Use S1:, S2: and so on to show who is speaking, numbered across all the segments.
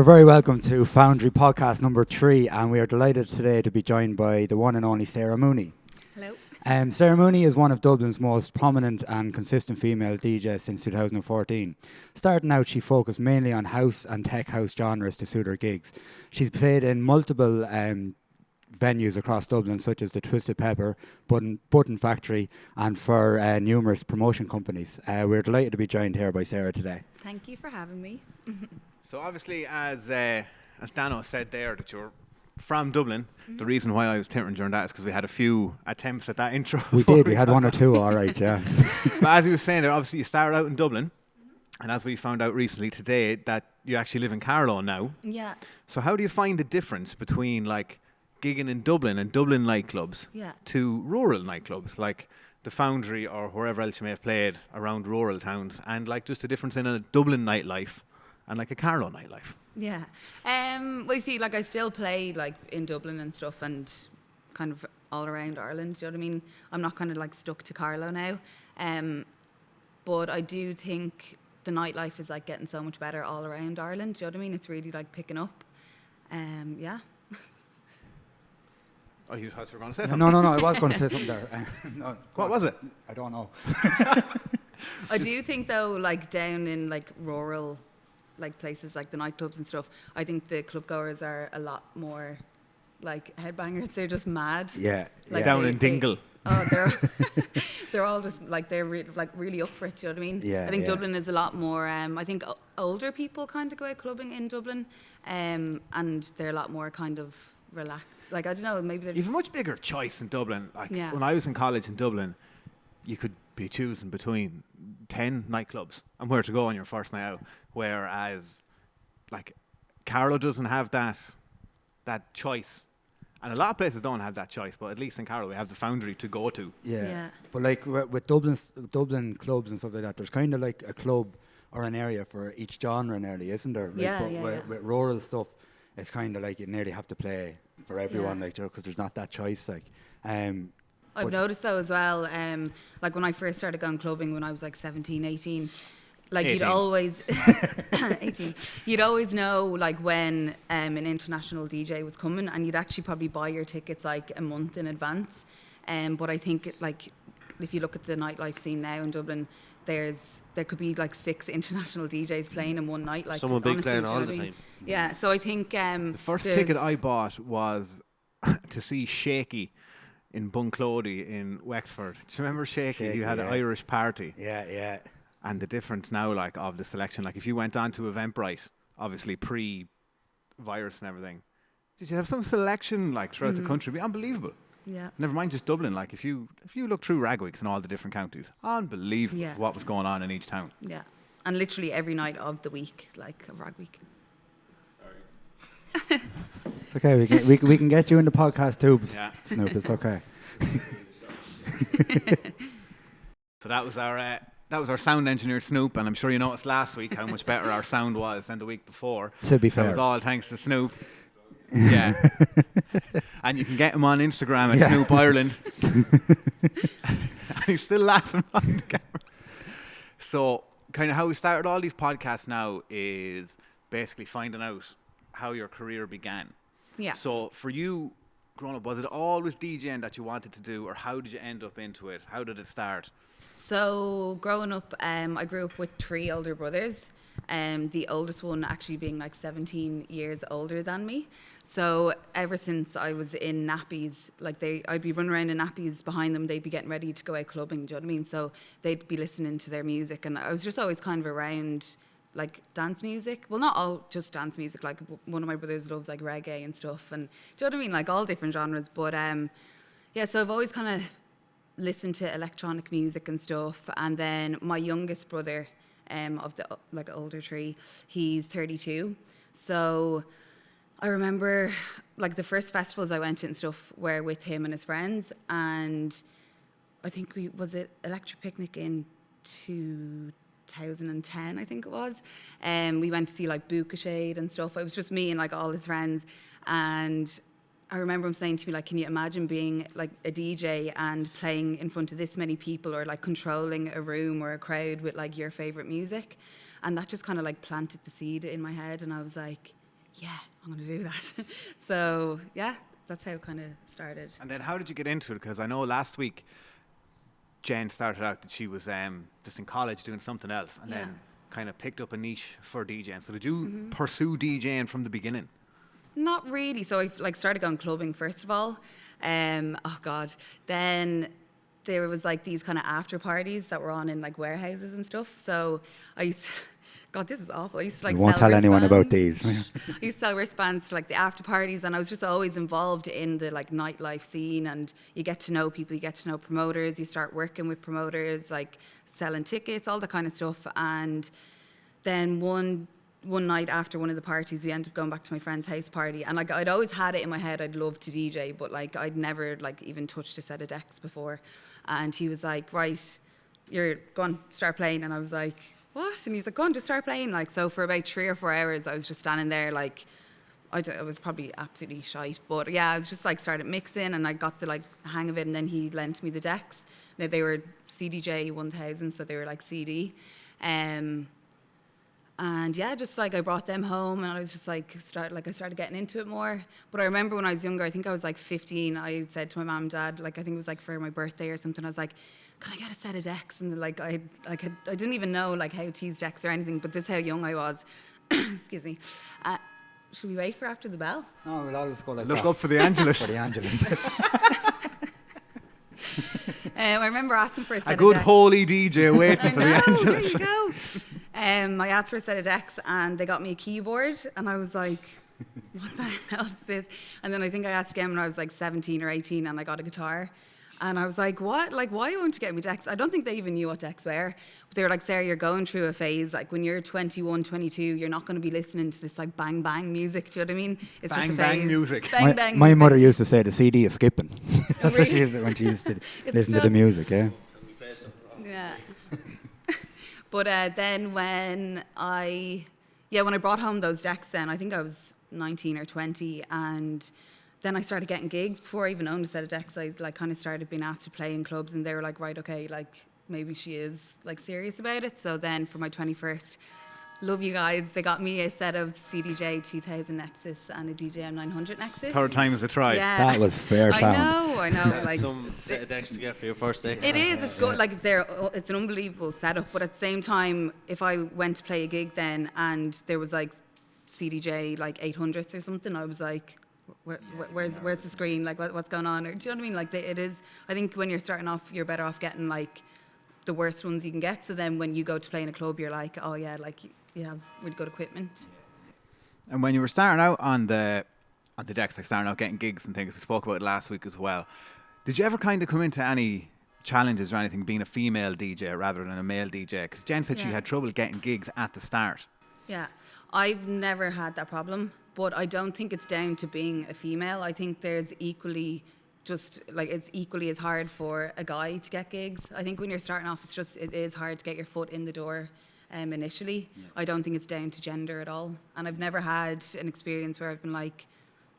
S1: You're very welcome to Foundry podcast number 3, and we are delighted today to be joined by the one and only Sarah Mooney.
S2: Hello.
S1: Sarah Mooney is one of Dublin's most prominent and consistent female DJs since 2014. Starting out, she focused mainly on house and tech house genres to suit her gigs. She's played in multiple venues across Dublin, such as the Twisted Pepper, Button Factory, and for numerous promotion companies. We're delighted to be joined here by Sarah today.
S2: Thank you for having me.
S3: So obviously, as Dano said there, that you're from Dublin. The reason why I was tittering during that is because we had a few attempts at that intro.
S1: We did. We had one or two, all right, yeah.
S3: But as he was saying there, obviously you started out in Dublin, and as we found out recently today, that you actually live in Carlow now.
S2: Yeah.
S3: So how do you find the difference between like gigging in Dublin and Dublin nightclubs to rural nightclubs like the Foundry or wherever else you may have played around rural towns, and like just the difference in a Dublin nightlife and like a Carlow nightlife?
S2: Yeah. Well, you see, like I still play like in Dublin and stuff, and kind of all around Ireland. Do you know what I mean? I'm not kind of like stuck to Carlow now. But I do think the nightlife is like getting so much better all around Ireland. Do you know what I mean? It's really like picking up. Yeah.
S3: Oh, you thought you were going to say something?
S1: No, I was going to say something there. No,
S3: what was it?
S1: I don't know.
S2: I do think though, like down in like rural like places like the nightclubs and stuff, I think the club goers are a lot more like headbangers. They're just mad.
S1: Yeah.
S2: Like
S3: Down in Dingle.
S2: They're all just like they're really up for it. Do you know what I mean?
S1: Yeah.
S2: I think Dublin is a lot more. I think older people kind of go out clubbing in Dublin, and they're a lot more kind of relaxed. Like I don't know, maybe they're
S3: You have
S2: just
S3: a much bigger choice in Dublin. Like
S2: Yeah.
S3: when I was in college in Dublin, you could be choosing between 10 nightclubs and where to go on your first night out. Whereas, like, Carlow doesn't have that choice, and a lot of places don't have that choice. But at least in Carlow, we have the Foundry to go to.
S1: Yeah. But like with Dublin clubs and stuff like that, there's kind of like a club or an area for each genre nearly, isn't there? Like, but with rural stuff, it's kind of like you nearly have to play for everyone, like, because there's not that choice. Like,
S2: I've noticed though as well, like when I first started going clubbing when I was like 17, 18, like
S3: 18.
S2: you'd always 18, you'd always know like when an international DJ was coming, and you'd actually probably buy your tickets like a month in advance. But I think like if you look at the nightlife scene now in Dublin, there could be like 6 international DJs playing in one night. Like
S4: someone big
S2: honestly,
S4: playing
S2: do you know
S4: all
S2: what
S4: the
S2: I mean?
S4: time.
S2: Yeah, so I think
S3: The first ticket I bought was to see Shaky in Bunclody in Wexford. Do you remember Shaky?
S1: Shaky,
S3: You had an
S1: yeah.
S3: Irish party.
S1: yeah.
S3: And the difference now, like, of the selection, like if you went on to Eventbrite, obviously pre-virus and everything, did you have some selection like throughout the country? It'd be unbelievable.
S2: Yeah.
S3: Never mind just Dublin. Like if you look through Ragwigs and all the different counties, unbelievable
S2: Yeah.
S3: what was going on in each town.
S2: Yeah, and literally every night of the week, like a rag week.
S1: It's okay. We can get you in the podcast tubes,
S3: Yeah.
S1: Snoop. It's okay.
S3: So that was our sound engineer Snoop, and I'm sure you noticed last week how much better our sound was than the week before.
S1: To be
S3: That
S1: fair.
S3: was all thanks to Snoop. Yeah. And you can get him on Instagram at Snoop Ireland. He's still laughing on the camera. So kind of how we started all these podcasts now is basically finding out how your career began.
S2: Yeah.
S3: So for you, growing up, was it always DJing that you wanted to do, or how did you end up into it? How did it start?
S2: So growing up, I grew up with 3 older brothers. The oldest one actually being like 17 years older than me. So ever since I was in nappies, like I'd be running around in nappies behind them. They'd be getting ready to go out clubbing. Do you know what I mean? So they'd be listening to their music, and I was just always kind of around like dance music. Well, not all just dance music. Like one of my brothers loves like reggae and stuff, and do you know what I mean? Like all different genres. But yeah, so I've always kind of listened to electronic music and stuff. And then my youngest brother, of the like older 3, he's 32. So I remember like the first festivals I went to and stuff were with him and his friends, and I think was it Electric Picnic in 2010, I think it was. We went to see like Buka Shade and stuff. It was just me and like all his friends, and I remember him saying to me, like, can you imagine being like a DJ and playing in front of this many people, or like controlling a room or a crowd with like your favorite music? And that just kind of like planted the seed in my head, and I was like, yeah, I'm going to do that. So yeah, that's how it kind of started.
S3: And then how did you get into it? Because I know last week Jen started out that she was just in college doing something else, and then kind of picked up a niche for DJing. So did you pursue DJing from the beginning?
S2: Not really. So I like started going clubbing first of all. Oh God. Then there was like these kind of after parties that were on in like warehouses and stuff. So I used to, God, this is awful. I used to like
S1: You won't
S2: sell
S1: tell anyone about
S2: wristbands.
S1: these.
S2: I used to sell wristbands to like the after parties, and I was just always involved in the like nightlife scene. And you get to know people, you get to know promoters, you start working with promoters, like selling tickets, all that kind of stuff. And then one night after one of the parties, we ended up going back to my friend's house party, and like I'd always had it in my head I'd love to DJ, but like I'd never like even touched a set of decks before. And he was like, right, you're going to start playing. And I was like, what? And he's like, go on, just start playing. Like, so for about 3 or 4 hours I was just standing there like I was probably absolutely shite, but yeah, I was just like started mixing, and I got the like hang of it. And then he lent me the decks. Now they were CDJ 1000, so they were like CD. And yeah, just like I brought them home, and I was just like I started getting into it more. But I remember when I was younger, I think I was like 15, I said to my mom and dad, like I think it was like for my birthday or something, I was like, can I get a set of decks? And like I didn't even know like how to use decks or anything, but this is how young I was. Excuse me. Should we wait for after the bell?
S1: No, we'll always go like
S3: Look
S1: that.
S3: up for the Angelus.
S1: For the Angelus.
S2: I remember asking for a set
S3: A
S2: of
S3: good
S2: decks.
S3: holy DJ waiting
S2: I
S3: for the
S2: know,
S3: Angelus.
S2: there you go. I asked for a set of decks, and they got me a keyboard, and I was like, what the hell is this? And then I think I asked again when I was like 17 or 18, and I got a guitar. And I was like, what? Like, why won't you get me decks? I don't think they even knew what decks were. But they were like, Sarah, you're going through a phase. Like, when you're 21, 22, you're not going to be listening to this, like, bang, bang music. Do you know what I mean? It's just a
S3: Bang,
S2: phase.
S3: bang music.
S2: Bang, bang
S1: My
S2: music.
S1: mother used to say the CD is skipping. That's what she
S2: really?
S1: used to when she used to
S2: It's
S1: listen to the
S2: stuck.
S1: music, yeah.
S2: Yeah. But then when I brought home those decks then, I think I was 19 or 20, and then I started getting gigs. Before I even owned a set of decks, I like kind of started being asked to play in clubs, and they were like, right, okay, like maybe she is like serious about it. So then for my 21st, love you guys, they got me a set of CDJ 2000 Nexus and a DJM 900 Nexus.
S3: Third time is a try.
S2: Yeah.
S1: That was fair sound.
S2: I know. Like
S4: Some set of decks to get for your first decks.
S2: it is. It's good. Like it's an unbelievable setup. But at the same time, if I went to play a gig then and there was like CDJ like 800s or something, I was like, where's the screen? Like what's going on? Or, do you know what I mean? Like it is. I think when you're starting off, you're better off getting like the worst ones you can get. So then when you go to play in a club, you're like, oh yeah, like you have really good equipment.
S3: And when you were starting out on the decks, like starting out getting gigs and things, we spoke about it last week as well. Did you ever kind of come into any challenges or anything being a female DJ rather than a male DJ? Because Jen said she
S2: Yeah.
S3: had trouble getting gigs at the start.
S2: Yeah, I've never had that problem, but I don't think it's down to being a female. I think there's equally just like it's equally as hard for a guy to get gigs. I think when you're starting off, it is hard to get your foot in the door initially. Yeah. I don't think it's down to gender at all. And I've never had an experience where I've been like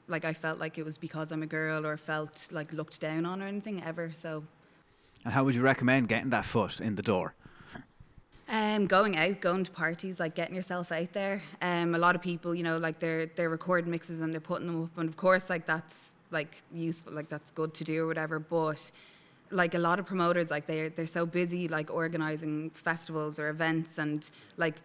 S2: I felt like it was because I'm a girl or felt like looked down on or anything ever. So.
S3: And how would you recommend getting that foot in the door?
S2: Going out, going to parties, like getting yourself out there. A lot of people, you know, like they're recording mixes and they're putting them up, and of course, like that's like useful, like that's good to do or whatever. But like a lot of promoters, like they're so busy, like organising festivals or events, and like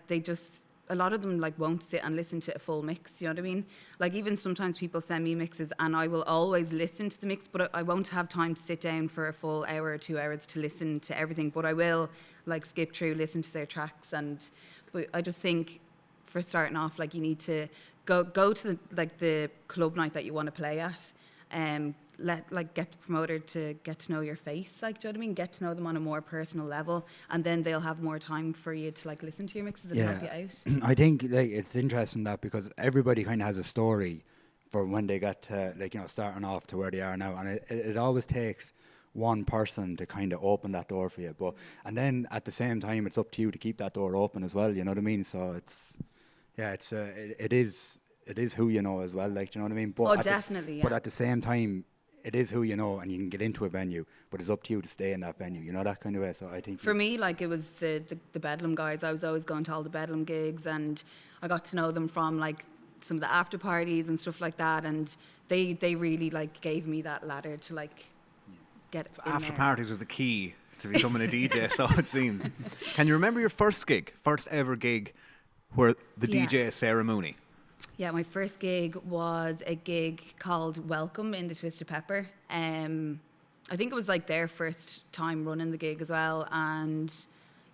S2: a lot of them like won't sit and listen to a full mix. You know what I mean? Like even sometimes people send me mixes, and I will always listen to the mix, but I won't have time to sit down for a full hour or 2 hours to listen to everything. But I will like skip through, listen to their tracks, but I just think for starting off, like you need to go to the club night that you want to play at, get the promoter to get to know your face, like, do you know what I mean? Get to know them on a more personal level, and then they'll have more time for you to like listen to your mixes and help you out.
S1: I think like it's interesting that because everybody kind of has a story for when they got to like, you know, starting off to where they are now, and it always takes one person to kind of open that door for you, and then at the same time it's up to you to keep that door open as well, you know what I mean? So it is who you know as well, like, do you know what I mean? But
S2: definitely.
S1: But at the same time, it is who you know, and you can get into a venue, but it's up to you to stay in that venue, you know, that kind of way. So I think
S2: for me, like it was the Bedlam guys. I was always going to all the Bedlam gigs, and I got to know them from like some of the after parties and stuff like that, and they really like gave me that ladder to like get in
S3: After
S2: there.
S3: parties are the key to becoming a DJ, so it seems. Can you remember your first ever gig, where the
S2: Yeah.
S3: DJ is Sarah Mooney?
S2: Yeah, my first gig was a gig called Welcome in the Twisted Pepper. I think it was like their first time running the gig as well, and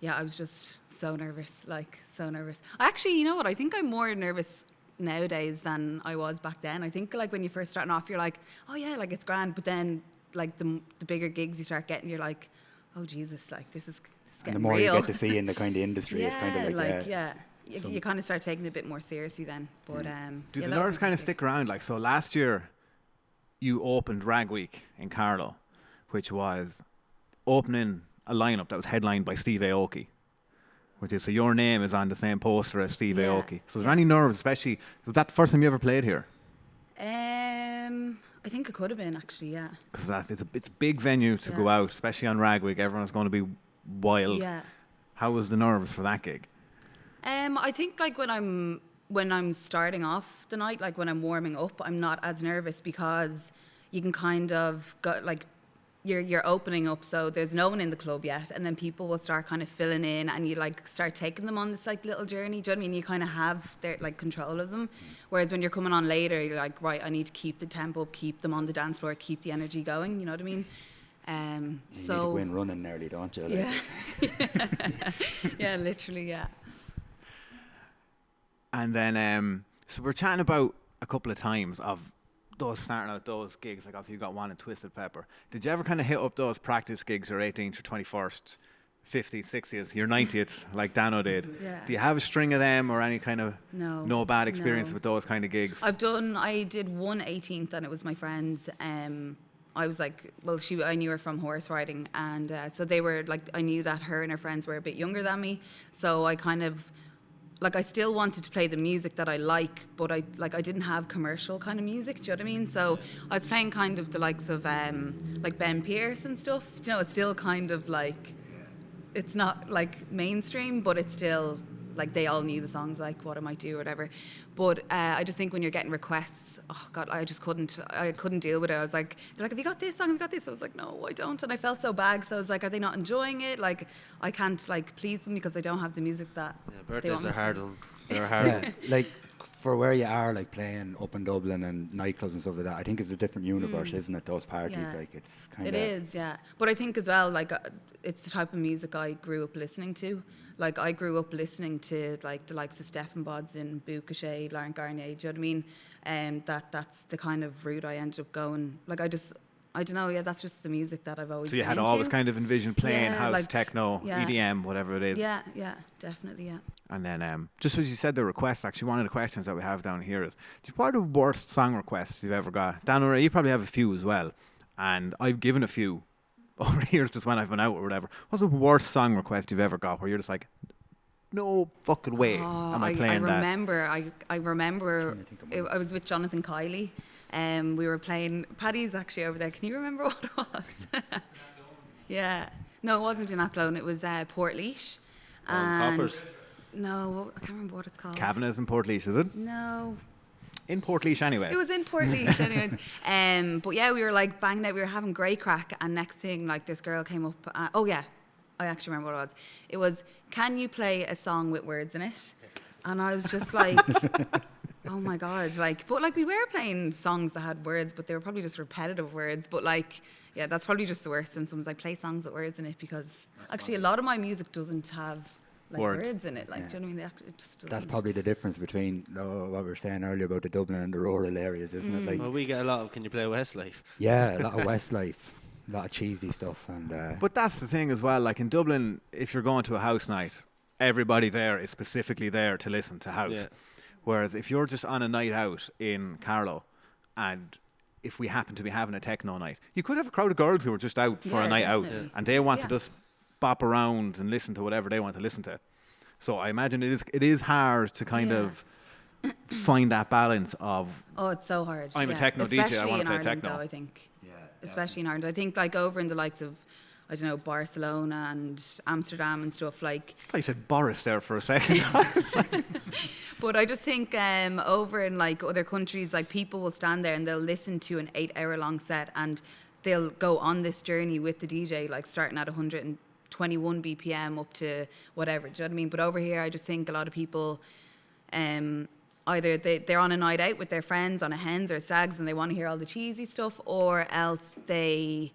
S2: yeah, I was just so nervous, like so nervous. Actually, you know what? I think I'm more nervous nowadays than I was back then. I think like when you're first starting off, you're like, oh yeah, like it's grand, but then like the bigger gigs you start getting, you're like, oh Jesus, like this is
S1: And
S2: getting
S1: the more
S2: real.
S1: you get to see in the kind of industry, it's kind of like
S2: You kind of start taking it a bit more seriously then. But
S3: Do
S2: yeah,
S3: the
S2: that was
S3: nerves
S2: my
S3: kind of
S2: first
S3: stick around? Like, so last year, you opened Rag Week in Carlow, which was opening a lineup that was headlined by Steve Aoki. Which is, so your name is on the same poster as Steve
S2: Yeah,
S3: Aoki. So was there any nerves, especially, was that the first time you ever played here?
S2: gig. I think it could have been actually, yeah.
S3: Because it's a big venue to
S2: Yeah.
S3: go out, especially on Rag Week. Everyone's going to be wild.
S2: Yeah.
S3: How was the nerves for that gig?
S2: I think like when I'm starting off the night, like when I'm warming up, I'm not as nervous because you can kind of go like you're opening up, so there's no one in the club yet, and then people will start kind of filling in, and you like start taking them on this like little journey. Do you know what I mean? You kind of have their like control of them. Whereas when you're coming on later, you're like, right, I need to keep the tempo up, keep them on the dance floor, keep the energy going. You know what I mean?
S1: you need to
S2: So
S1: go in running nearly, don't you? Like,
S2: yeah, yeah, literally, yeah.
S3: And then, so we're chatting about a couple of times of those starting out those gigs, like obviously you got one in Twisted Pepper. Did you ever kind of hit up those practice gigs, your 18th, your 21st, 50th, 60th, your 90th, like Dano did?
S2: Yeah.
S3: Do you have a string of them or any kind of
S2: No.
S3: bad experience
S2: No.
S3: with those kind of gigs?
S2: I did one 18th, and it was my friend's. I was like, well, I knew her from horse riding, and so they were like, I knew that her and her friends were a bit younger than me, so I kind of, like, I still wanted to play the music that I like, but I didn't have commercial kind of music. Do you know what I mean? So I was playing kind of the likes of like Ben Pierce and stuff. Do you know, it's still kind of like, it's not like mainstream, but it's still like they all knew the songs, like What I Might Do or whatever. But I just think when you're getting requests, oh God, I couldn't deal with it. I was like, they're like, have you got this song? Have you got this? I was like, no, I don't. And I felt so bad. So I was like, are they not enjoying it? Like, I can't like please them because I don't have the music that
S4: Yeah,
S2: they
S4: birthdays
S2: want me
S4: are
S2: to.
S4: hard on. They're hard.
S1: yeah, like for where you are, like playing up in Dublin and nightclubs and stuff like that, I think it's a different universe, isn't it? Those parties,
S2: Yeah.
S1: like it's kind
S2: It
S1: of.
S2: is, yeah. But I think as well, like, it's the type of music I grew up listening to. Like, I grew up listening to, like, the likes of Stephen Bodson, Boucachet, Lauren Garnier, do you know what I mean? That's the kind of route I ended up going. Like, I don't know, yeah, that's just the music that I've always
S3: So you
S2: been
S3: had
S2: into.
S3: always kind of envisioned playing
S2: Yeah,
S3: house,
S2: like,
S3: techno,
S2: yeah.
S3: EDM, whatever it is.
S2: Yeah, definitely, yeah.
S3: And then, just as you said, the requests, actually, one of the questions that we have down here is, what are the worst song requests you've ever got? Dan O'Reilly, you probably have a few as well. And I've given a few over the years just when I've been out or whatever. What's the worst song request you've ever got where you're just like, no fucking way am I playing that?
S2: I remember
S1: Trying to think of one.
S2: I was with Jonathan Kiley, we were playing, Paddy's actually over there. Can you remember what it was? Yeah. No, it wasn't in Athlone. It was Portlaoise.
S4: Coppers.
S2: No, I can't remember what it's called.
S3: Kavanagh's in Portlaoise, is it?
S2: No,
S3: In Portlaoise anyway.
S2: it was in Portlaoise anyways. But yeah, we were like banging out, we were having great crack, and next thing, like, this girl came up, oh yeah, I actually remember what it was. It was, can you play a song with words in it? And I was just like, oh my God, like, but like we were playing songs that had words, but they were probably just repetitive words, but like, yeah, that's probably just the worst when someone's like, play songs with words in it, because actually a lot of my music doesn't have like
S3: Words.
S2: words in it, like,
S1: Yeah.
S2: do you know what I mean? It just doesn't.
S1: That's probably the difference between what we were saying earlier about the Dublin and the rural areas, isn't it? Like,
S4: Well, we get a lot of. Can you play Westlife?
S1: yeah, a lot of Westlife, a lot of cheesy stuff, and
S3: But that's the thing as well. Like in Dublin, if you're going to a house night, everybody there is specifically there to listen to house.
S4: Yeah.
S3: Whereas if you're just on a night out in Carlow, and if we happen to be having a techno night, you could have a crowd of girls who are just out for
S2: Yeah,
S3: a night out,
S2: definitely.
S3: and they want to
S2: Yeah.
S3: just bop around and listen to whatever they want to listen to. So I imagine it is hard to kind
S2: Yeah.
S3: of find that balance of
S2: Oh, it's so hard.
S3: I'm a
S2: yeah.
S3: techno DJ, I
S2: Especially
S3: wanna
S2: in
S3: play
S2: Ireland,
S3: techno.
S2: though, I think.
S1: yeah,
S2: Especially in Ireland. I think like over in the likes of, I don't know, Barcelona and Amsterdam and stuff like.
S3: I said Boris there for a second.
S2: But I just think over in like other countries, like people will stand there and they'll listen to an 8-hour-long set, and they'll go on this journey with the DJ, like starting at 121 BPM up to whatever. Do you know what I mean? But over here, I just think a lot of people, either they're on a night out with their friends on a hens or stags and they want to hear all the cheesy stuff, or else they,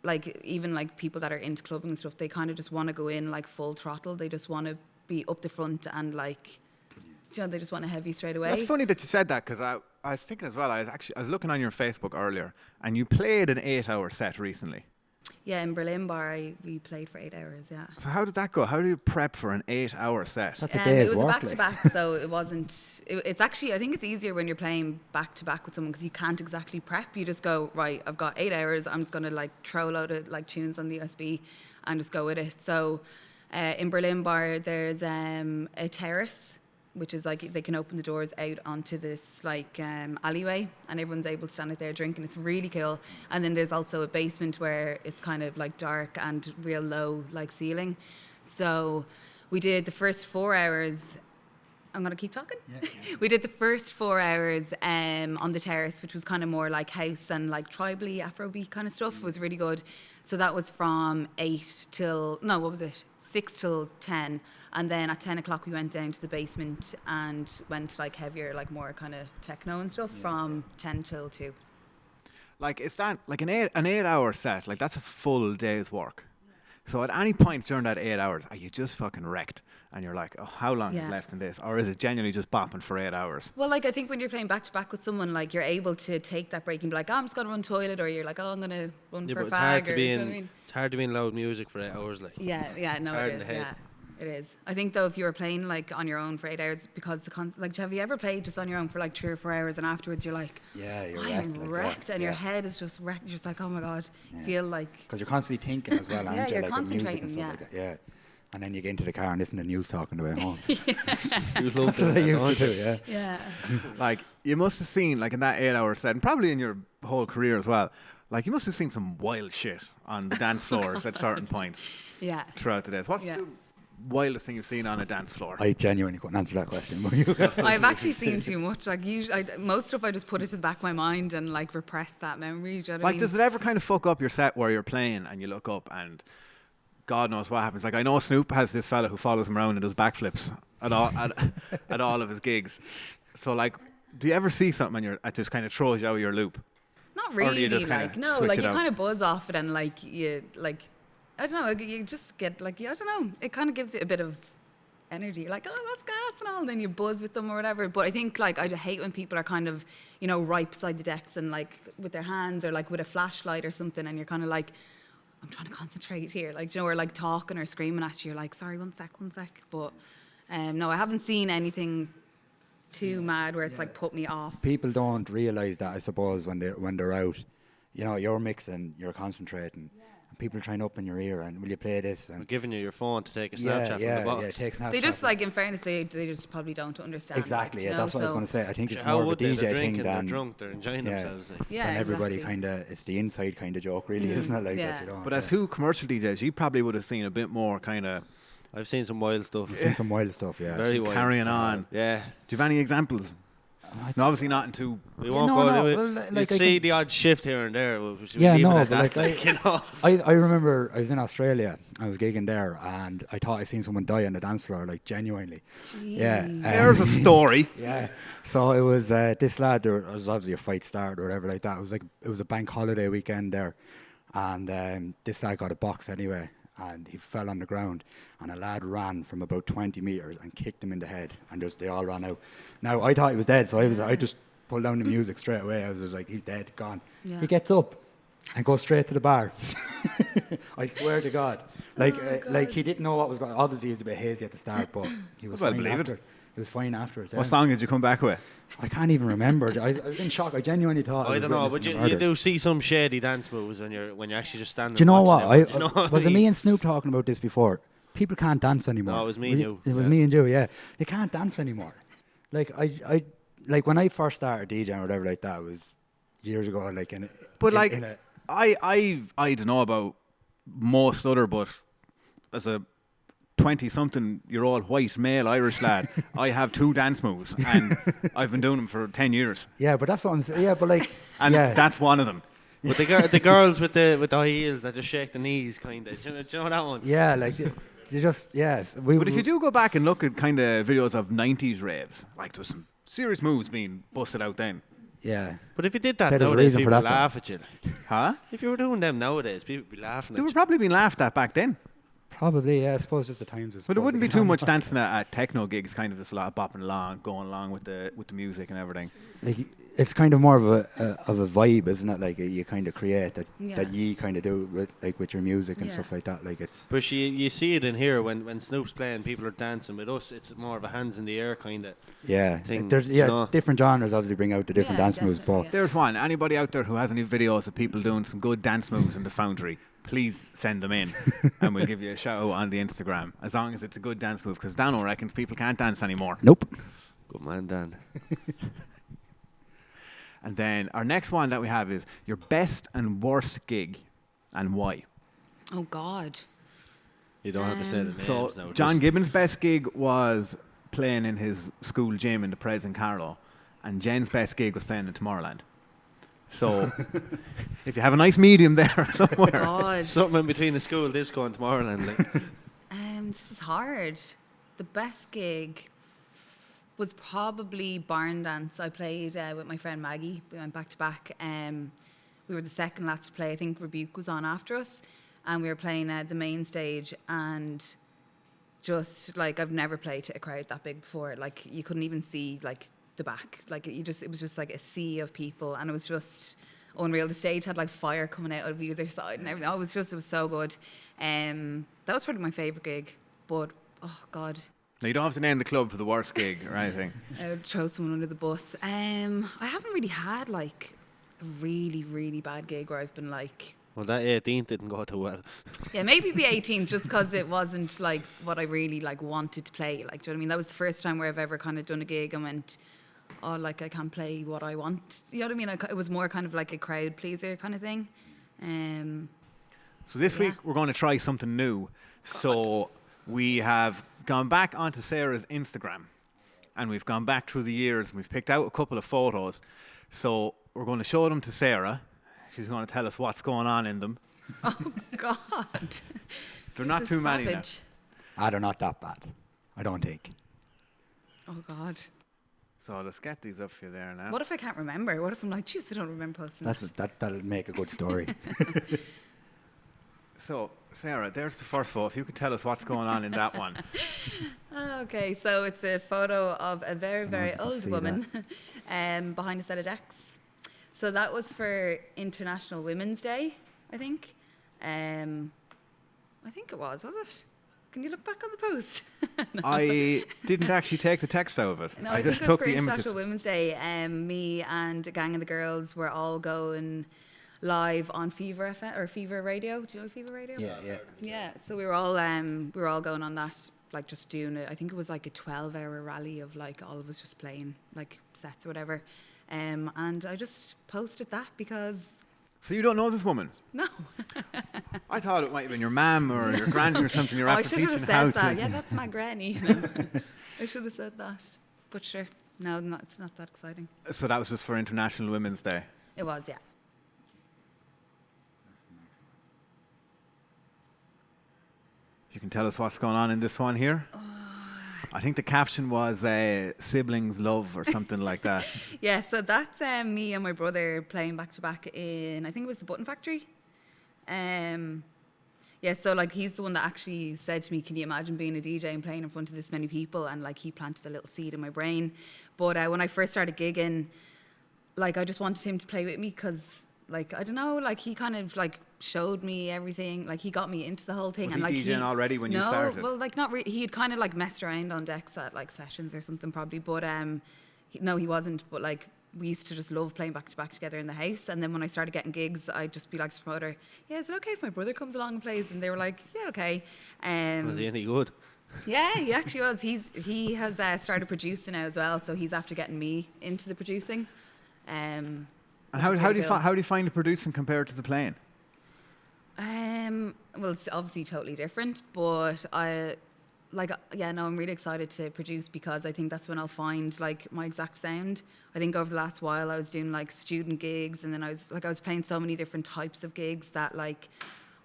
S2: like even like people that are into clubbing and stuff, they kind of just want to go in like full throttle. They just want to be up the front and like, you know, they just want to heavy straight away.
S3: That's funny that you said that, because I was thinking as well. I was looking on your Facebook earlier, and you played an 8-hour set recently.
S2: Yeah, in Berlin bar, we played for 8 hours. Yeah.
S3: So how did that go? How do you prep for an 8-hour set?
S1: That's a day's
S2: it was
S1: work.
S2: back to back, so it wasn't. It's actually, I think it's easier when you're playing back to back with someone, because you can't exactly prep. You just go, right, I've got 8 hours. I'm just gonna like throw a load of like tunes on the USB and just go with it. So in Berlin bar, there's a terrace, which is like they can open the doors out onto this like alleyway, and everyone's able to stand out there drinking. It's really cool. And then there's also a basement where it's kind of like dark and real low like ceiling. So we did the first 4 hours. I'm gonna keep talking. Yeah. We did the first 4 hours on the terrace, which was kind of more like house and like tribally Afrobeat kind of stuff. It was really good. So that was from 6 till 10. And then at 10 o'clock we went down to the basement and went like heavier, like more kind of techno and stuff from 10 till 2.
S3: Like, is that like an 8-hour set? Like, that's a full day's work. So at any point during that 8 hours, are you just fucking wrecked? And you're like, oh, how long is left in this? Or is it genuinely just bopping for 8 hours?
S2: Well, like, I think when you're playing back to back with someone, like, you're able to take that break and be like, oh, I'm just going to run toilet, or you're like, oh, I'm going to run for a fag.
S4: It's hard to be in loud music for 8 hours, like.
S2: Yeah, no, it is. Yeah, it is. I think though, if you were playing like on your own for 8 hours, because like, have you ever played just on your own for like 3 or 4 hours, and afterwards you're like,
S1: yeah, you're
S2: wrecked, and your head is just wrecked. You're just like, oh my god, feel like,
S1: because you're constantly thinking as well, aren't you?
S2: you're
S1: like
S2: concentrating,
S1: with music and stuff like that. Yeah. And then you get into the car and listen to news talk on the way home.
S4: That's
S1: what I used to do, yeah.
S2: Yeah.
S3: Like, you must have seen, like, in that 8-hour set, and probably in your whole career as well, like, you must have seen some wild shit on the dance floors at certain points throughout the days. What's the wildest thing you've seen on a dance floor?
S1: I genuinely couldn't answer that question.
S2: I've actually seen too much. Like, usually, most stuff I just put it to the back of my mind and like repress that memory. Do you know what I mean?
S3: Does it ever kind of fuck up your set where you're playing and you look up and God knows what happens? Like, I know Snoop has this fella who follows him around and does backflips at all of his gigs. So, like, do you ever see something and it just kind of throws you out of your loop?
S2: Not really. Like, no, like you kind of buzz off it, and like you, like, I don't know, you just get like, I don't know, it kind of gives it a bit of energy. You're like, oh, that's gas and all, and then you buzz with them or whatever. But I think, like, I hate when people are kind of, you know, right beside the decks and like with their hands or like with a flashlight or something, and you're kind of like, I'm trying to concentrate here, like, you know, or like talking or screaming at you. You're like, sorry, one sec. But no, I haven't seen anything too mad where it's like put me off.
S1: People don't realise that, I suppose, when they're out. You know, you're mixing, you're concentrating, and people are trying up in your ear and will you play this? And
S4: I'm giving you your phone to take a Snapchat from the box.
S1: Yeah, take Snapchat.
S2: They just, like, in fairness, they just probably don't understand.
S1: Exactly,
S2: like,
S1: that's what I was going to say. I think it's more of a DJ thing than...
S4: They're drunk, they're enjoying themselves. Like.
S2: Yeah,
S1: and everybody kind of, it's the inside kind of joke, really, isn't it? Like that, you know?
S3: But as two commercial DJs, you probably would have seen a bit more kind of...
S4: I've seen some wild stuff.
S1: You've seen some wild stuff, yeah.
S3: Very wild. Carrying on.
S4: Yeah.
S3: Do you have any examples? No, obviously not in two.
S4: We won't go into it. You'd see the odd shift here and there.
S1: I remember I was in Australia. I was gigging there, and I thought I seen someone die on the dance floor, like, genuinely.
S2: Jeez.
S1: Yeah.
S3: There's a story.
S1: Yeah. So it was this lad. There was obviously a fight started or whatever like that. It was a bank holiday weekend there, and this lad got a box anyway. And he fell on the ground, and a lad ran from about 20 metres and kicked him in the head, and they all ran out. Now, I thought he was dead, so I just pulled down the music straight away. I was just like, he's dead, gone. Yeah. He gets up and goes straight to the bar. I swear to God. Like he didn't know what was going on. Obviously, he was a bit hazy at the start, but he was fine after. He was fine afterwards.
S3: What song did you come back with?
S1: I can't even remember. I was in shock. I genuinely thought.
S4: I don't know, but you do see some shady dance moves when you're actually just standing.
S1: Do you know what? Was it me and Snoop talking about this before? People can't dance anymore.
S4: No, it was me and you.
S1: It was me and you. Yeah, they can't dance anymore. Like I like when I first started DJing or whatever like that, it was years ago. Like I don't know about
S3: most other, but as a 20-something-year-old white male Irish lad, I have 2 dance moves, and I've been doing them for 10 years.
S1: Yeah, but that's what I'm saying. Yeah, but like,
S3: And
S1: yeah.
S3: that's one of them.
S4: But the girls with the high heels that just shake the knees, kind of. Do you know that one?
S1: Yeah, like, you just, yes.
S3: But if you do go back and look at kind of videos of 90s raves, like there was some serious moves being busted out then.
S1: Yeah.
S4: But if you did that
S1: Said there's a
S4: nowadays,
S1: reason for
S4: people would
S1: that, though.
S4: laugh at you.
S3: Huh?
S4: If you were doing them nowadays, people would be laughing
S3: They
S4: at
S3: were
S4: you.
S3: probably being laughed at back then.
S1: Probably, yeah, I suppose just the times.
S3: But there wouldn't be too much dancing at techno gigs, kind of just a lot of bopping along, going along with the music and everything.
S1: Like, it's kind of more of a vibe, isn't it? Like, you kind of create that you kind of do with your music and
S2: Yeah.
S1: stuff like that. Like, it's
S4: But you see it in here when Snoop's playing, people are dancing. With us, it's more of a hands in the air kind of.
S1: yeah.
S4: Thing,
S1: There's
S4: you know.
S1: different genres obviously bring out the different
S2: Yeah,
S1: dance moves,
S2: definitely,
S1: but
S2: yeah.
S3: There's one. Anybody out there who has any videos of people doing some good dance moves in the Foundry, please send them in, and we'll give you a shout out on the Instagram, as long as it's a good dance move, because Dano reckons people can't dance anymore.
S1: nope.
S4: Good man, Dan.
S3: And then our next one that we have is your best and worst gig, and why.
S2: Oh God.
S4: You don't have to say the names
S3: So
S4: now.
S3: John
S4: just-
S3: Gibbons' best gig was playing in his school gym in the Pres in Carlow, and Jen's best gig was playing in Tomorrowland. So if you have a nice medium there somewhere.
S2: God.
S4: Something in between the school disco and Tomorrowland. Like.
S2: This is hard. The best gig was probably barn dance. I played with my friend Maggie. We went back to back. We were the second last to play. I think Rebuke was on after us, and we were playing the main stage. And just like I've never played to a crowd that big before. Like you couldn't even see like the back. Like it was just like a sea of people, and it was just unreal. The stage had like fire coming out of either side and everything. It was so good. That was probably my favourite gig. But oh God.
S3: Now, you don't have to name the club for the worst gig or anything.
S2: I would throw someone under the bus. I haven't really had like a really, really bad gig where I've been like,
S4: Well, that 18th didn't go too well.
S2: yeah, maybe the 18th, just because it wasn't like what I really like wanted to play. Like, do you know what I mean? That was the first time where I've ever kind of done a gig and went, oh, like I can't play what I want. You know what I mean? It was more kind of like a crowd pleaser kind of thing.
S3: So this
S2: Yeah.
S3: week we're going to try something new. So we have gone back onto Sarah's Instagram, and we've gone back through the years, and we've picked out a couple of photos. So we're going to show them to Sarah. She's going to tell us what's going on in them.
S2: Oh God.
S3: They're not
S2: This
S3: too
S2: is
S3: many now.
S2: savage.
S1: They're not that bad. I don't think.
S2: Oh God.
S3: So let's get these up for you there now.
S2: What if I can't remember? What if I'm like, jeez, I don't remember posting it.
S1: That'll make a good story.
S3: So, Sarah, there's the first photo. If you could tell us what's going on in that one.
S2: Okay, so it's a photo of a very, very
S1: I
S2: old
S1: see
S2: woman behind a set of decks. So that was for International Women's Day, I think. I think it was it? Can you look back on the post? No.
S3: I didn't actually take the text out of it.
S2: No,
S3: I
S2: I
S3: just
S2: think it was
S3: took
S2: for
S3: the
S2: International
S3: images.
S2: Women's Day. Me and a gang of the girls were all going live on Fever FM or Fever Radio. Do you know Fever Radio?
S1: yeah.
S2: Yeah, so we were all going on that, like just doing it. I think it was like a 12-hour rally of like all of us just playing like sets or whatever. And I just posted that because
S3: So you don't know this woman?
S2: no,
S3: I thought it might have been your mum or your granny or something. You're
S2: I
S3: after
S2: should have
S3: teaching how
S2: said that.
S3: to.
S2: Yeah, that's my granny. You know? I should have said that. But sure, no, it's not that exciting.
S3: So that was just for International Women's Day.
S2: It was, yeah.
S3: You can tell us what's going on in this one here. I think the caption was siblings love or something like that.
S2: Yeah, so that's me and my brother playing back to back in, I think it was the Button Factory. Yeah, so like he's the one that actually said to me, can you imagine being a DJ and playing in front of this many people? And like he planted a little seed in my brain. But when I first started gigging, like I just wanted him to play with me because like, I don't know, like he kind of like showed me everything. Like he got me into the whole thing.
S3: Was
S2: and
S3: he
S2: like
S3: DJing already when you started?
S2: No, well, like not really. He had kind of like messed around on decks at like sessions or something probably. But no, he wasn't. But like we used to just love playing back to back together in the house. And then when I started getting gigs, I'd just be like to the promoter, yeah, is it okay if my brother comes along and plays? And they were like, yeah, okay.
S4: Was he any good?
S2: Yeah, he actually was. He has started producing now as well. So he's after getting me into the producing.
S3: And how do you find the producing compared to the playing?
S2: Well, it's obviously totally different, but I'm really excited to produce because I think that's when I'll find like my exact sound. I think over the last while I was doing like student gigs, and then I was playing so many different types of gigs that like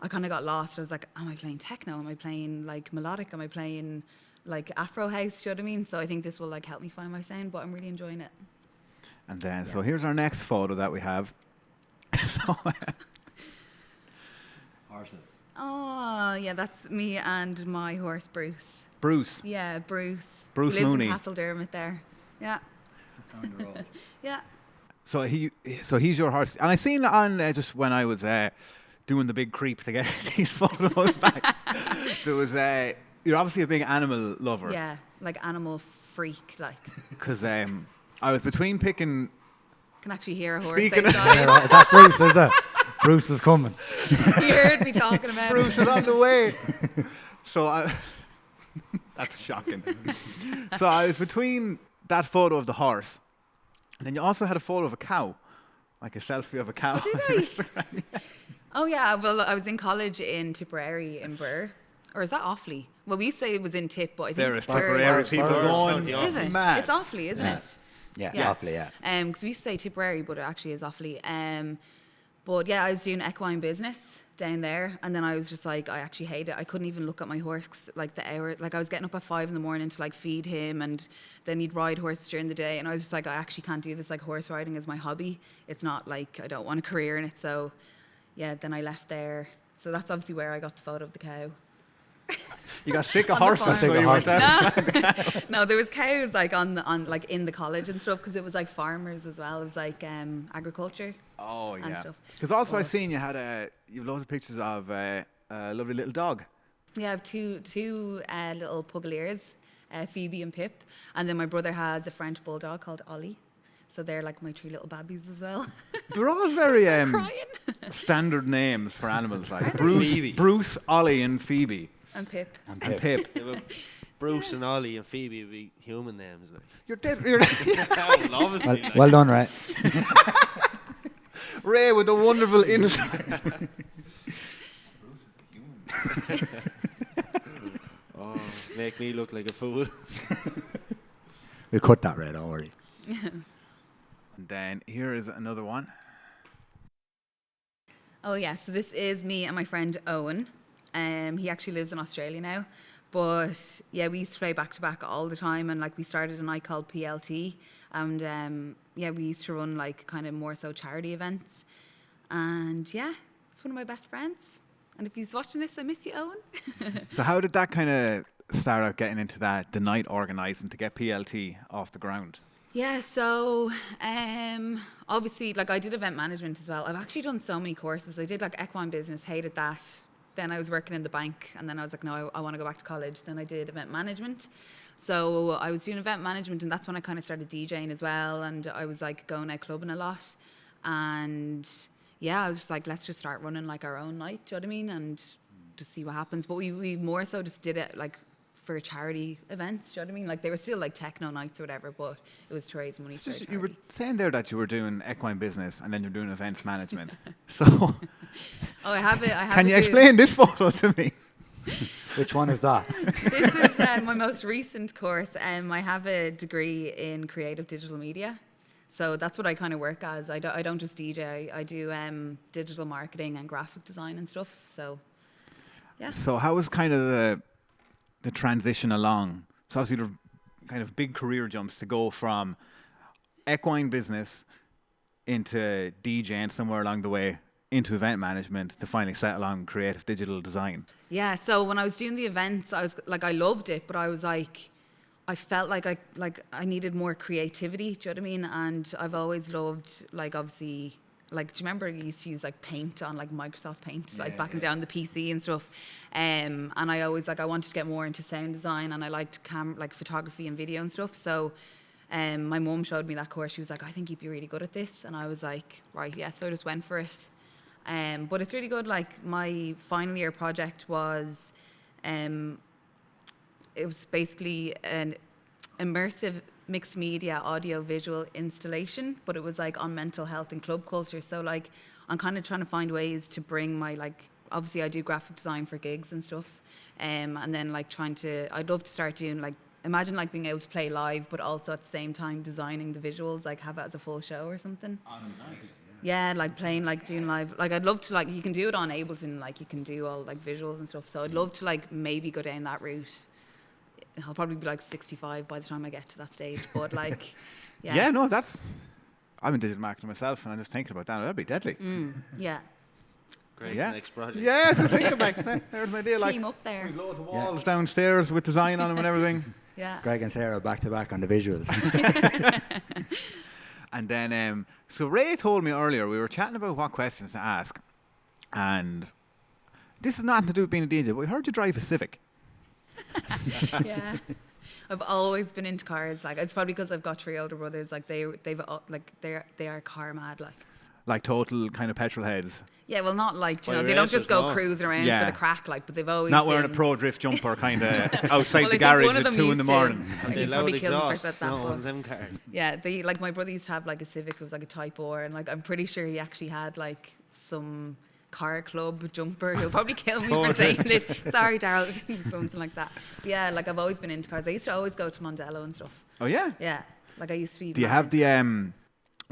S2: I kind of got lost. I was like, am I playing techno? Am I playing like melodic? Am I playing like Afro house? Do you know what I mean? So I think this will like help me find my sound, but I'm really enjoying it.
S3: And then, so here's our next photo that we have. So,
S1: Horses.
S2: Oh, yeah, that's me and my horse, Bruce.
S3: Bruce.
S2: Yeah, Bruce.
S3: Bruce
S2: He lives
S3: Mooney.
S2: in Castledermot there. Yeah.
S1: Just down the road.
S2: Yeah.
S3: So he's your horse. And I seen on just when I was doing the big creep to get these photos back, there was you're obviously a big animal lover.
S2: Yeah, like animal freak, like.
S3: Because I was between picking.
S2: Can actually hear a horse
S3: Speaking of-
S1: Yeah,
S2: outside.
S1: right, is that Bruce, is it? Bruce is coming.
S2: You heard me talking about
S3: Bruce
S2: it.
S3: is on the way. So that's shocking. So I was between that photo of the horse, and then you also had a photo of a cow, like a selfie of a cow.
S2: Did I? Oh, yeah. Well, I was in college in Tipperary in Burr. Or is that Offaly? Well, we used to say it was in Tip, but I think
S3: There is
S2: Burr
S3: Tipperary
S2: is
S3: people
S4: Burr is
S3: going
S4: not the
S2: Is it?
S3: mad.
S2: It's Offaly, isn't
S1: Yeah.
S2: it?
S1: Yeah,
S2: Yeah.
S1: awfully, yeah.
S2: Because we used to say Tipperary, but it actually is Offaly. But yeah, I was doing equine business down there, and then I was just like, I actually hate it. I couldn't even look at my horse 'cause, like the hour. Like I was getting up at 5 a.m. to like feed him, and then he'd ride horses during the day, and I was just like, I actually can't do this. Like horse riding is my hobby. It's not like I don't want a career in it. So yeah, then I left there. So that's obviously where I got the photo of the cow.
S3: You got sick of
S2: On the
S3: horses,
S2: farm.
S3: so
S1: Sick of
S3: you were
S1: horses.
S3: saying.
S2: No, there was cows like on like in the college and stuff because it was like farmers as well. It was like agriculture.
S3: Oh
S2: and
S3: yeah.
S2: stuff.
S3: Because also I
S2: But-
S3: seen you had you've loads of pictures of a lovely little dog.
S2: Yeah, I have two little puggliers, Phoebe and Pip, and then my brother has a French bulldog called Ollie. So they're like my 3 little babbies as well.
S3: They're all very
S2: Crying.
S3: standard names for animals, like
S4: Phoebe.
S3: Bruce, Ollie, and Phoebe,
S2: And Pip.
S1: And
S3: and
S1: Pip.
S3: Pip.
S4: Yeah, but Bruce and Ollie and Phoebe would be human names. Like.
S3: You're dead. You're
S4: Well, obviously. like.
S1: Well done, Ray.
S3: Ray with a wonderful insight.
S4: Oh, make me look like a fool.
S1: We'll cut that, Ray, don't worry.
S3: And then here is another one.
S2: Oh yeah, so this is me and my friend Owen. He actually lives in Australia now. But yeah, we used to play back to back all the time, and like we started a night called PLT, and yeah, we used to run like kind of more so charity events. And yeah, it's one of my best friends. And if he's watching this, I miss you, Owen.
S3: So how did that kind of start out getting into that, the night organising to get PLT off the ground?
S2: Yeah, so obviously, like I did event management as well. I've actually done so many courses. I did like equine business, hated that. Then I was working in the bank, and then I was like, no, I want to go back to college. Then I did event management. So I was doing event management, and that's when I kind of started DJing as well. And I was like going out clubbing a lot. And yeah, I was just like, let's just start running like our own night, do you know what I mean? And just see what happens. But we more so just did it like for charity events, do you know what I mean? Like they were still like techno nights or whatever, but it was to raise money for a
S3: Just,
S2: charity.
S3: you were saying there that you were doing equine business and then you're doing events management. So
S2: Oh, I have it.
S3: can you explain this photo to me?
S1: Which one is that?
S2: This is my most recent course. I have a degree in creative digital media. So that's what I kind of work as. I don't just DJ. I do digital marketing and graphic design and stuff. So, yeah.
S3: So how was kind of the transition along? So obviously there are kind of big career jumps to go from equine business into DJing somewhere along the way into event management to finally settle on creative digital design.
S2: Yeah, so when I was doing the events, I was like, I loved it, but I was like, I felt like I needed more creativity. Do you know what I mean? And I've always loved, like, obviously, like, do you remember you used to use like Paint on like Microsoft Paint, like back in the day on the PC and stuff? And I always like I wanted to get more into sound design, and I liked like photography and video and stuff. So my mum showed me that course. She was like, I think you'd be really good at this, and I was like, right, yeah. So I just went for it. But it's really good. Like my final year project was, it was basically an immersive mixed media audio visual installation, but it was like on mental health and club culture. So like I'm kind of trying to find ways to bring my like obviously I do graphic design for gigs and stuff, and then like I'd love to start doing like, imagine like being able to play live, but also at the same time designing the visuals, like have it as a full show or something.
S3: Oh, nice.
S2: Yeah, like playing, like doing live. Like I'd love to, like, you can do it on Ableton, like you can do all like visuals and stuff. So I'd love to like maybe go down that route. I'll probably be like 65 by the time I get to that stage, but like, yeah.
S3: Yeah, no, I'm in digital marketing myself, and I'm just thinking about that. That'd be deadly.
S2: Yeah.
S4: Great,
S3: Yeah.
S4: next project.
S3: Yeah, just thinking about there's an idea.
S2: Team
S3: Like
S2: up there.
S3: loads of walls downstairs with design on them and everything.
S2: Yeah.
S1: Greg and Sarah back to back on the visuals.
S3: And then, so Ray told me earlier, we were chatting about what questions to ask, and this is nothing to do with being a DJ, but we heard you drive a Civic.
S2: Yeah. I've always been into cars. Like, it's probably because I've got 3 older brothers. Like they are car mad.
S3: Like total kind of petrol heads.
S2: Yeah, well, not like, you
S4: Well,
S2: know, they don't
S4: racers,
S2: just go
S4: no.
S2: cruising around
S3: Yeah.
S2: for the crack, like, but they've always
S3: Not wearing a
S2: been-
S3: pro drift jumper kind of outside
S2: Well, I
S3: the
S2: think
S3: garage
S2: one of
S3: at
S2: them
S3: 2 in
S2: used
S3: the
S2: to.
S3: morning.
S4: And
S2: He'd
S4: they
S2: probably
S4: loud
S2: kill me if I
S4: exhaust.
S2: said that,
S4: No,
S2: but-
S4: one of them cars.
S2: Yeah, like my brother used to have like a Civic. It was like a Type R, and like I'm pretty sure he actually had like some car club jumper. He'll probably kill me for saying this. Sorry, Daryl, something like that. But yeah, like I've always been into cars. I used to always go to Mondello and stuff.
S3: Oh yeah.
S2: Yeah, like I used to be.
S3: Do you
S2: mad
S3: have
S2: into
S3: the
S2: cars.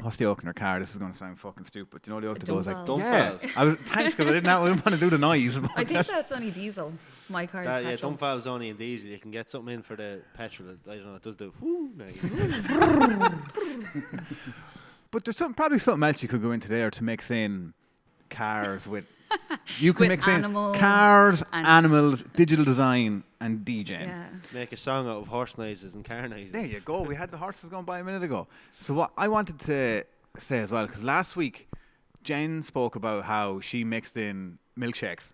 S3: what's the oak in your car? This is going to sound fucking stupid. Do you know the oak that goes like
S2: dump
S4: valve.
S3: Yeah. Thanks, because I didn't want to do the noise.
S2: I think that's only diesel. My car is
S4: Yeah,
S2: petrol.
S4: dump valve's only in diesel. You can get something in for the petrol. I don't know. It does the whoo noise.
S3: But there's probably something else you could go into there to mix in cars with. You can
S2: With
S3: mix
S2: animals
S3: in cars,
S2: and-
S3: animals, digital design, and DJing.
S2: Yeah.
S4: Make a song out of horse noises and car noises.
S3: There you go. We had the horses going by a minute ago. So what I wanted to say as well, because last week Jen spoke about how she mixed in milkshakes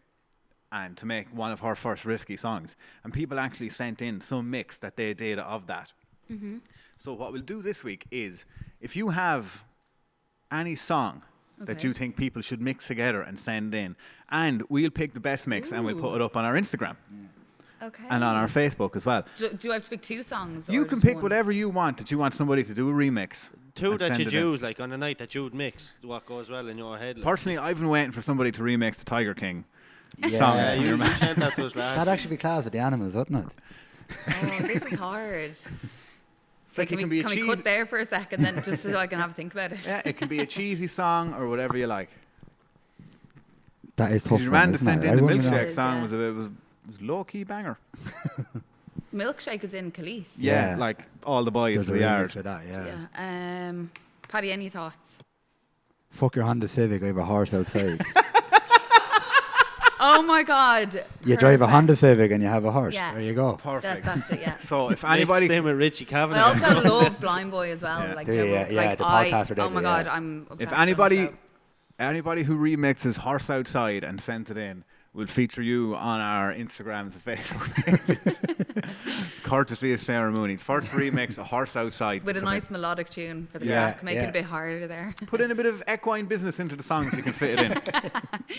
S3: and to make one of her first risky songs, and people actually sent in some mix that they did of that.
S2: Mm-hmm.
S3: So what we'll do this week is, if you have any song that
S2: Okay.
S3: you think people should mix together and send in, and we'll pick the best mix and we'll put
S2: Ooh.
S3: it up on our Instagram
S2: Okay.
S3: and on our Facebook as well.
S2: Do I have to pick 2 songs?
S3: You
S2: or
S3: can
S2: just
S3: pick
S2: one?
S3: whatever you want that you want somebody to do a remix.
S4: Two
S3: and
S4: that
S3: send
S4: you
S3: it in.
S4: choose, like on the night that you would mix, what goes well in your head. Like.
S3: Personally, I've been waiting for somebody to remix the Tiger King
S1: Yeah.
S3: song.
S4: Yeah,
S3: from
S4: you,
S3: your
S4: you
S3: man.
S4: sent that to us last.
S1: That'd actually be class with the animals, wouldn't it?
S2: Oh, this is hard.
S3: It's like
S2: Can
S3: it can be a
S2: we
S3: cheesy.
S2: cut there for a second, then, just so I can have a think about it?
S3: Yeah, it can be a cheesy song or whatever you like.
S1: That is tough.
S3: Your
S1: one,
S3: man that
S1: isn't
S3: sent
S1: it?
S3: in
S1: I
S3: the
S1: wouldn't know.
S3: milkshake
S2: Is,
S3: song
S2: yeah.
S3: was low key banger.
S2: Milkshake is in Khalees.
S3: Yeah,
S1: Yeah.
S3: like all the boys
S1: There's
S3: of
S1: a
S3: the
S1: remix
S3: yard.
S1: of that, yeah.
S2: Yeah. Paddy, any thoughts?
S1: Fuck your Honda Civic, I have a horse outside.
S2: Oh my God.
S1: You drive a
S2: Perfect.
S1: Honda Civic and you have a horse.
S2: Yeah.
S1: There you go.
S3: Perfect.
S2: That's it, yeah.
S3: So if
S4: Anybody
S3: anybody,
S4: name with Richie
S2: I
S4: Kavanagh.
S2: also love Blind Boy as well.
S3: Yeah.
S2: Like,
S1: Do you?
S2: yeah,
S1: Yeah,
S2: like
S1: the podcast are
S2: oh my
S1: deadly,
S2: God,
S1: yeah.
S2: I'm obsessed
S3: if
S2: with
S3: anybody,
S2: them, so-
S3: anybody who remixes "Horse Outside" and sends it in, will feature you on our Instagrams and Facebook pages. Courtesy of Sarah Mooney. First remix, "A Horse Outside."
S2: with a
S3: Come in.
S2: nice melodic tune for the
S3: Yeah,
S2: crack, make
S1: yeah.
S2: it a bit harder there.
S3: Put in a bit of equine business into the song if you can fit it in.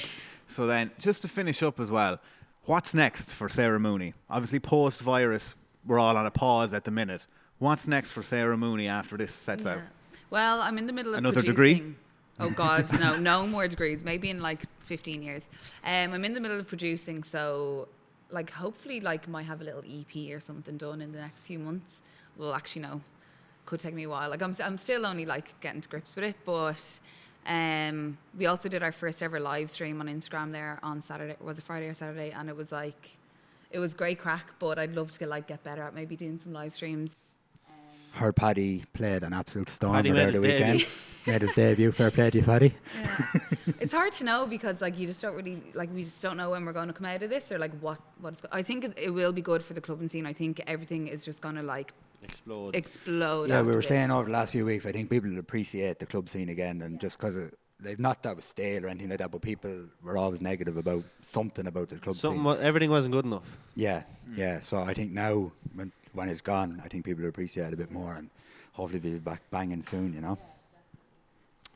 S3: So then, just to finish up as well, what's next for Sarah Mooney? Obviously, post-virus, we're all on a pause at the minute. What's next for Sarah Mooney after this sets out?
S2: Yeah. Well, I'm in the middle of
S3: Another degree?
S2: producing. Oh God, no more degrees. Maybe in like 15 years. I'm in the middle of producing, so like hopefully like might have a little EP or something done in the next few months. Well, actually no, could take me a while. Like I'm still only like getting to grips with it, but we also did our first ever live stream on Instagram there on Saturday. Was it Friday or Saturday? And it was like, it was great crack. But I'd love to get better at maybe doing some live streams.
S1: Heard Paddy played an absolute storm
S4: Paddy
S1: there
S4: made
S1: the
S4: his
S1: weekend.
S4: debut.
S1: Made his debut. Fair play to you, Paddy.
S2: Yeah. It's hard to know because like you just don't really like we just don't know when we're going to come out of this or like what's. I think it will be good for the clubbing scene. I think everything is just going to like
S4: Explode.
S2: explode.
S1: Yeah, we
S2: after
S1: were
S2: this.
S1: saying over the last few weeks, I think people will appreciate the club scene again, and just because like, not that it was stale or anything like that, but people were always negative about something about the club
S4: Something.
S1: scene.
S4: Everything wasn't good enough.
S1: Yeah, yeah. So I think now when it's gone, I think people will appreciate it a bit more, and hopefully be back banging soon. You know.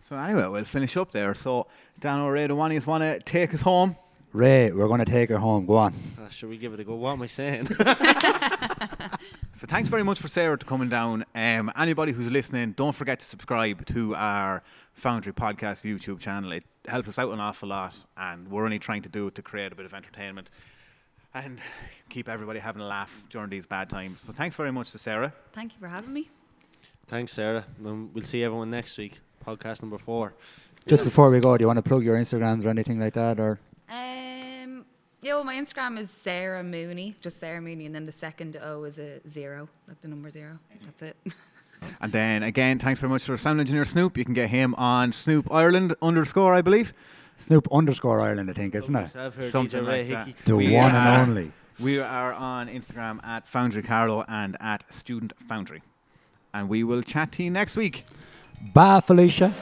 S3: So anyway, we'll finish up there. So Dan O'Reilly, the one you want to take us home.
S1: Ray, we're going to take her home. Go on.
S4: Should we give it a go? What am I saying?
S3: So thanks very much for Sarah to coming down. Anybody who's listening, don't forget to subscribe to our Foundry Podcast YouTube channel. It helps us out an awful lot, and we're only trying to do it to create a bit of entertainment and keep everybody having a laugh during these bad times. So thanks very much to Sarah.
S2: Thank you for having me.
S4: Thanks, Sarah. We'll see everyone next week. Podcast number 4.
S1: Just before we go, do you want to plug your Instagrams or anything like that, or?
S2: Yeah, well, my Instagram is Sarah Mooney, just Sarah Mooney, and then the second O is a 0, like the number 0. That's it.
S3: And then again, thanks very much to our sound engineer Snoop. You can get him on Snoop Ireland _ I believe.
S1: Snoop _ Ireland, I think, isn't it?
S3: Something
S4: DJ
S3: like
S4: Ray
S3: that.
S4: Hickey.
S1: The one and only.
S3: We are on Instagram at Foundry Carlo and at Student Foundry. And we will chat to you next week.
S1: Bye, Felicia.